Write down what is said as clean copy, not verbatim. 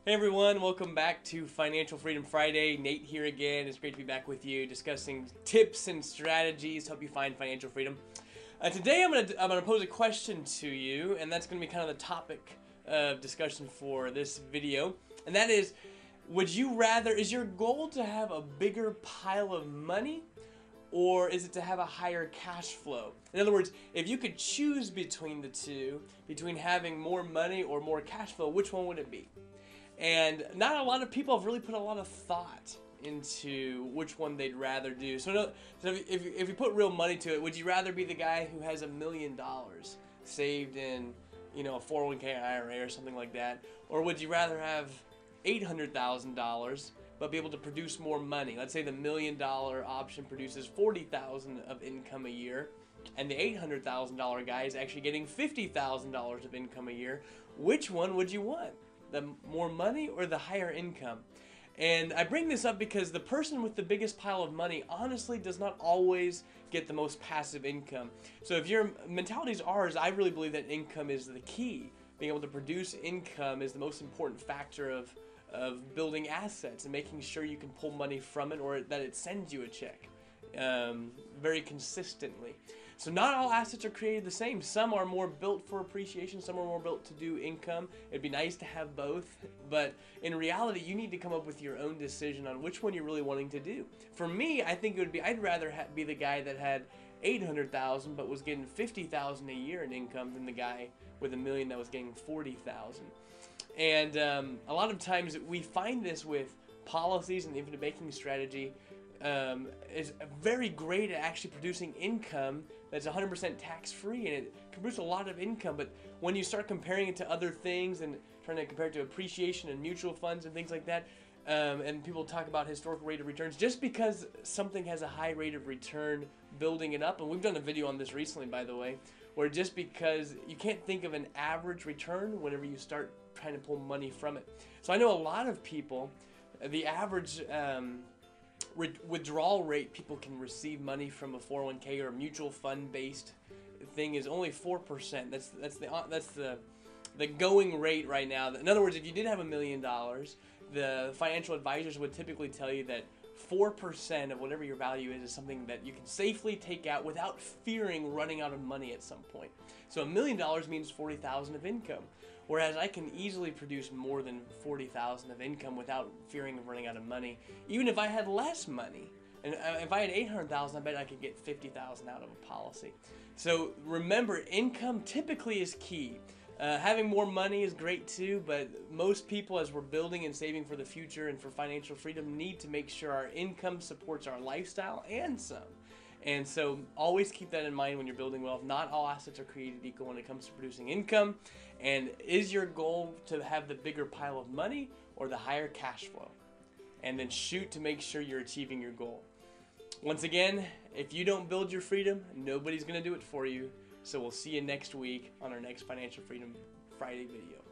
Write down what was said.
Hey everyone, welcome back to Financial Freedom Friday. Nate here again. It's great to be back with you discussing tips and strategies to help you find financial freedom. Today I'm gonna pose a question to you, and that's gonna be kind of the topic of discussion for this video. And that is, is your goal to have a bigger pile of money, or is it to have a higher cash flow? In other words, if you could choose between the two, between having more money or more cash flow, which one would it be? And not a lot of people have really put a lot of thought into which one they'd rather do. So if you put real money to it, would you rather be the guy who has $1 million saved in, a 401k IRA or something like that? Or would you rather have $800,000 but be able to produce more money? Let's say the $1 million option produces $40,000 of income a year, and the $800,000 guy is actually getting $50,000 of income a year. Which one would you want? The more money or the higher income? And I bring this up because the person with the biggest pile of money honestly does not always get the most passive income. So if your mentality is ours, I really believe that income is the key. Being able to produce income is the most important factor of building assets and making sure you can pull money from it, or that it sends you a check very consistently. So not all assets are created the same. Some are more built for appreciation, some are more built to do income. It'd be nice to have both, but in reality you need to come up with your own decision on which one you're really wanting to do. For me, I think it would be, I'd rather be the guy that had 800,000 but was getting 50,000 a year in income than the guy with $1 million that was getting 40,000. And a lot of times we find this with policies and infinite banking strategy. Is very great at actually producing income that's 100% tax-free, and it can produce a lot of income. But when you start comparing it to other things and trying to compare it to appreciation and mutual funds and things like that, and people talk about historical rate of returns, just because something has a high rate of return, building it up, and we've done a video on this recently, by the way, where just because you can't think of an average return whenever you start trying to pull money from it. So I know a lot of people, the average withdrawal rate people can receive money from a 401k or a mutual fund based thing is only 4%. That's the going rate right now. In other words, if you did have $1 million, the financial advisors would typically tell you that 4% of whatever your value is something that you can safely take out without fearing running out of money at some point. So $1 million means 40,000 of income. Whereas I can easily produce more than 40,000 of income without fearing of running out of money, even if I had less money. And if I had 800,000, I bet I could get 50,000 out of a policy. So remember, income typically is key. Having more money is great too, but most people, as we're building and saving for the future and for financial freedom, need to make sure our income supports our lifestyle and some. And so always keep that in mind when you're building wealth. Not all assets are created equal when it comes to producing income. And is your goal to have the bigger pile of money or the higher cash flow? And then shoot to make sure you're achieving your goal. Once again, if you don't build your freedom, nobody's going to do it for you. So we'll see you next week on our next Financial Freedom Friday video.